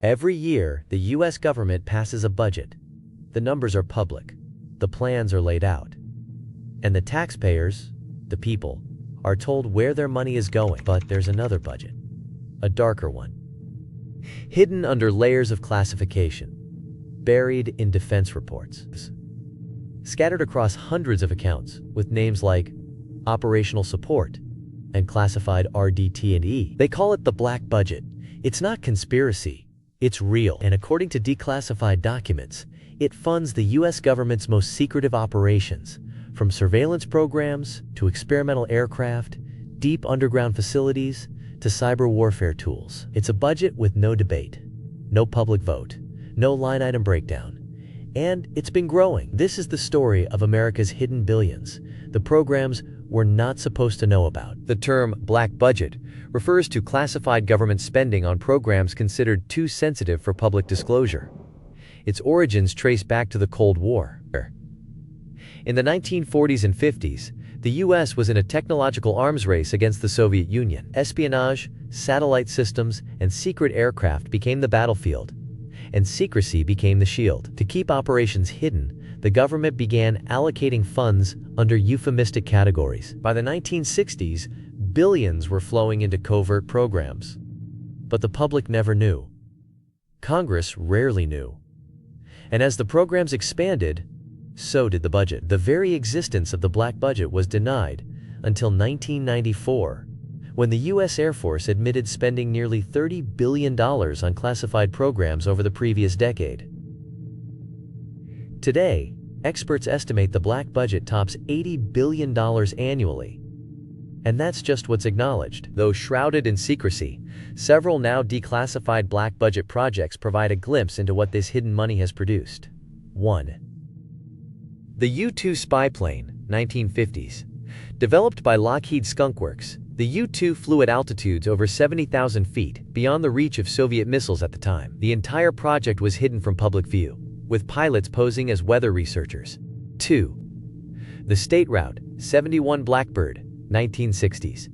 Every year, the U.S. government passes a budget. The numbers are public. The plans are laid out. And the taxpayers, the people, are told where their money is going. But there's another budget. A darker one. Hidden under layers of classification. Buried in defense reports. Scattered across hundreds of accounts with names like Operational Support and Classified RDT&E. They call it the Black Budget. It's not conspiracy. It's real. And according to declassified documents, it funds the U.S. government's most secretive operations, from surveillance programs to experimental aircraft, deep underground facilities, to cyber warfare tools. It's a budget with no debate, no public vote, no line item breakdown. And it's been growing. This is the story of America's hidden billions, the programs we're not supposed to know about. The term black budget refers to classified government spending on programs considered too sensitive for public disclosure. Its origins trace back to the Cold War. In the 1940s and 50s, the U.S. was in a technological arms race against the Soviet Union. Espionage, satellite systems, and secret aircraft became the battlefield, and secrecy became the shield. To keep operations hidden, the government began allocating funds under euphemistic categories. By the 1960s, billions were flowing into covert programs. But the public never knew. Congress rarely knew. And as the programs expanded, so did the budget. The very existence of the black budget was denied until 1994, when the U.S. Air Force admitted spending nearly $30 billion on classified programs over the previous decade. Today, experts estimate the black budget tops $80 billion annually. And that's just what's acknowledged. Though shrouded in secrecy, several now declassified black budget projects provide a glimpse into what this hidden money has produced. 1. The U-2 spy plane, 1950s. Developed by Lockheed Skunk Works, the U-2 flew at altitudes over 70,000 feet, beyond the reach of Soviet missiles at the time. The entire project was hidden from public view, with pilots posing as weather researchers. 2. The State Route 71 Blackbird, 1960s.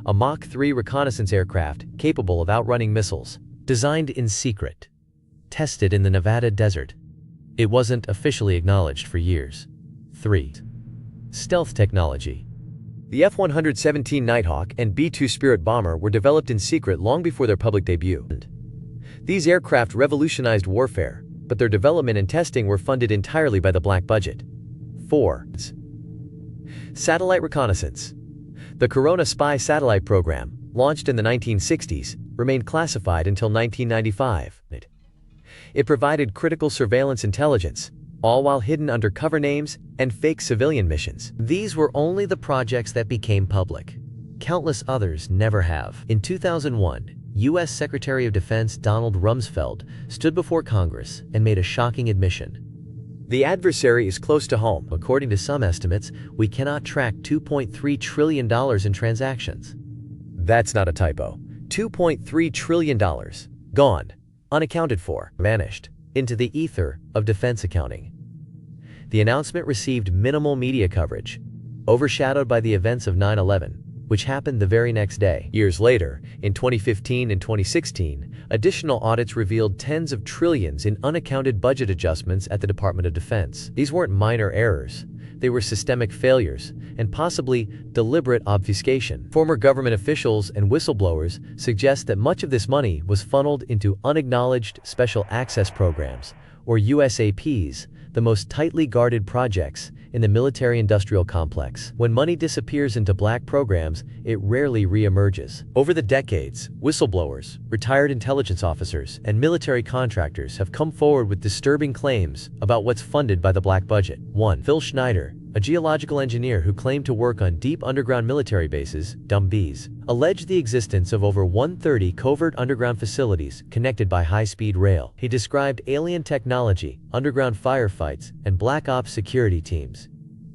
A Mach 3 reconnaissance aircraft capable of outrunning missiles. Designed in secret. Tested in the Nevada desert. It wasn't officially acknowledged for years. 3. Stealth technology. The F-117 Nighthawk and B-2 Spirit bomber were developed in secret long before their public debut. These aircraft revolutionized warfare, but their development and testing were funded entirely by the black budget. 4. Satellite reconnaissance. The Corona spy satellite program, launched in the 1960s, remained classified until 1995. It provided critical surveillance intelligence, all while hidden under cover names and fake civilian missions. These were only the projects that became public. Countless others never have. In 2001, U.S. Secretary of Defense Donald Rumsfeld stood before Congress and made a shocking admission. The adversary is close to home. According to some estimates, we cannot track $2.3 trillion in transactions. That's not a typo. $2.3 trillion. Gone. Unaccounted for. Vanished. Into the ether of defense accounting. The announcement received minimal media coverage, overshadowed by the events of 9/11, which happened the very next day. Years later, in 2015 and 2016, additional audits revealed tens of trillions in unaccounted budget adjustments at the Department of Defense. These weren't minor errors. They were systemic failures and possibly deliberate obfuscation. Former government officials and whistleblowers suggest that much of this money was funneled into unacknowledged special access programs, or USAPs, the most tightly guarded projects in the military-industrial complex. When money disappears into black programs, it rarely re-emerges. Over the decades, whistleblowers, retired intelligence officers, and military contractors have come forward with disturbing claims about what's funded by the black budget. 1. Phil Schneider, a geological engineer who claimed to work on deep underground military bases, dumb bees, alleged the existence of over 130 covert underground facilities connected by high-speed rail. He described alien technology, underground firefights, and black ops security teams.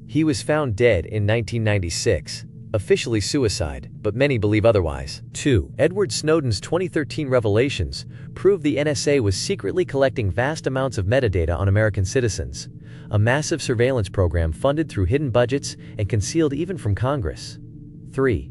He was found dead in 1996, officially suicide, but many believe otherwise. 2. Edward Snowden's 2013 revelations proved the NSA was secretly collecting vast amounts of metadata on American citizens, a massive surveillance program funded through hidden budgets and concealed even from Congress. 3.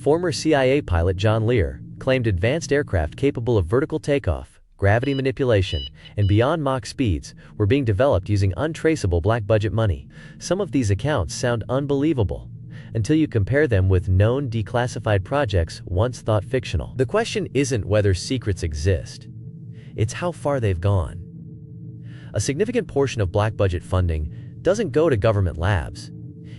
Former CIA pilot John Lear claimed advanced aircraft capable of vertical takeoff, gravity manipulation, and beyond Mach speeds were being developed using untraceable black budget money. Some of these accounts sound unbelievable until you compare them with known declassified projects once thought fictional. The question isn't whether secrets exist, it's how far they've gone. A significant portion of black budget funding doesn't go to government labs.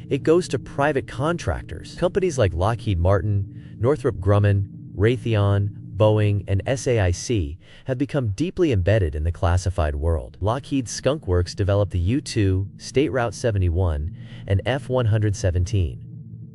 It goes to private contractors. Companies like Lockheed Martin, Northrop Grumman, Raytheon, Boeing, and SAIC have become deeply embedded in the classified world. Lockheed's Skunk Works developed the U-2, State Route 71, and F-117.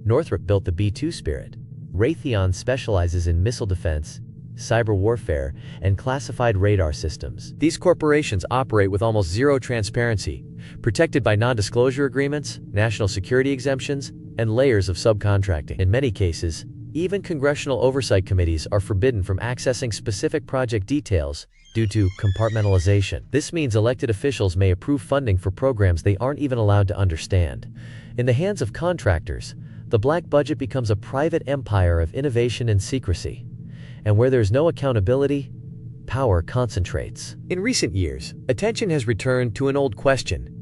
Northrop built the B-2 Spirit. Raytheon specializes in missile defense, cyber warfare, and classified radar systems. These corporations operate with almost zero transparency, protected by non-disclosure agreements, national security exemptions, and layers of subcontracting. In many cases, even congressional oversight committees are forbidden from accessing specific project details due to compartmentalization. This means elected officials may approve funding for programs they aren't even allowed to understand. In the hands of contractors, the black budget becomes a private empire of innovation and secrecy. And where there's no accountability, power concentrates. In recent years, attention has returned to an old question.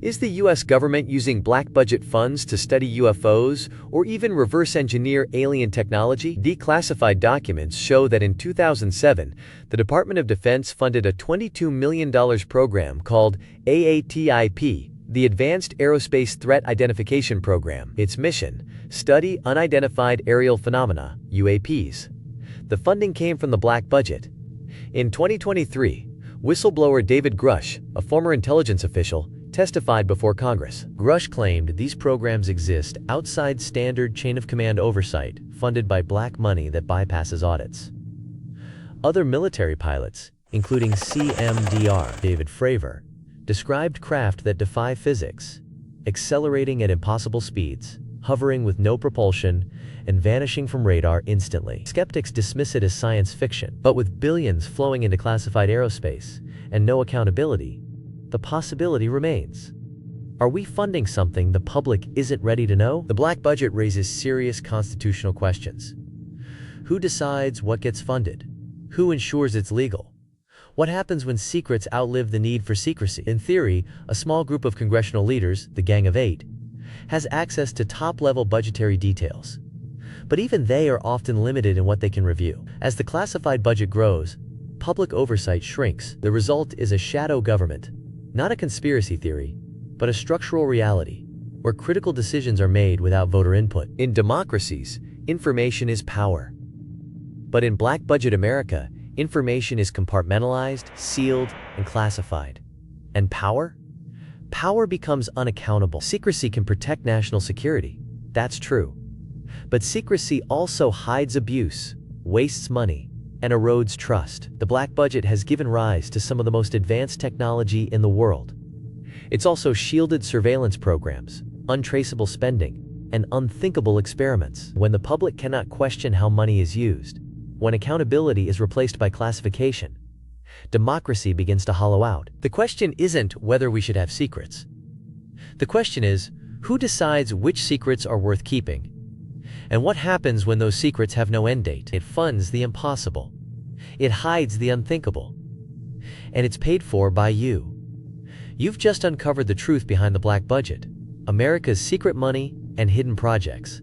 Is the US government using black budget funds to study UFOs or even reverse engineer alien technology? Declassified documents show that in 2007, the Department of Defense funded a $22 million program called AATIP, the Advanced Aerospace Threat Identification Program. Its mission: study unidentified aerial phenomena, UAPs. The funding came from the black budget. In 2023, whistleblower David Grush, a former intelligence official, testified before Congress. Grush claimed these programs exist outside standard chain-of-command oversight, funded by black money that bypasses audits. Other military pilots, including CMDR David Fravor, described craft that defy physics, accelerating at impossible speeds, hovering with no propulsion, and vanishing from radar instantly. Skeptics dismiss it as science fiction, but with billions flowing into classified aerospace and no accountability, the possibility remains. Are we funding something the public isn't ready to know? The black budget raises serious constitutional questions. Who decides what gets funded? Who ensures it's legal? What happens when secrets outlive the need for secrecy? In theory, a small group of congressional leaders, the Gang of Eight, has access to top-level budgetary details. But even they are often limited in what they can review. As the classified budget grows, public oversight shrinks. The result is a shadow government, not a conspiracy theory, but a structural reality, where critical decisions are made without voter input. In democracies, information is power. But in black budget America, information is compartmentalized, sealed, and classified. And power? Power becomes unaccountable. Secrecy can protect national security. That's true. But secrecy also hides abuse, wastes money, and erodes trust. The black budget has given rise to some of the most advanced technology in the world. It's also shielded surveillance programs, untraceable spending, and unthinkable experiments. When the public cannot question how money is used, when accountability is replaced by classification, democracy begins to hollow out. The question isn't whether we should have secrets. The question is, who decides which secrets are worth keeping? And what happens when those secrets have no end date? It funds the impossible. It hides the unthinkable. And it's paid for by you. You've just uncovered the truth behind the black budget, America's secret money and hidden projects.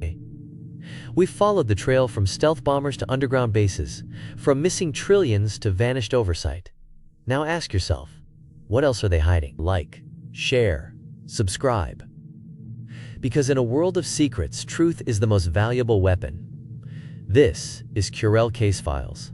We've followed the trail from stealth bombers to underground bases, from missing trillions to vanished oversight. Now ask yourself, what else are they hiding? Like, share, subscribe. Because in a world of secrets, truth is the most valuable weapon. This is Curell Case Files.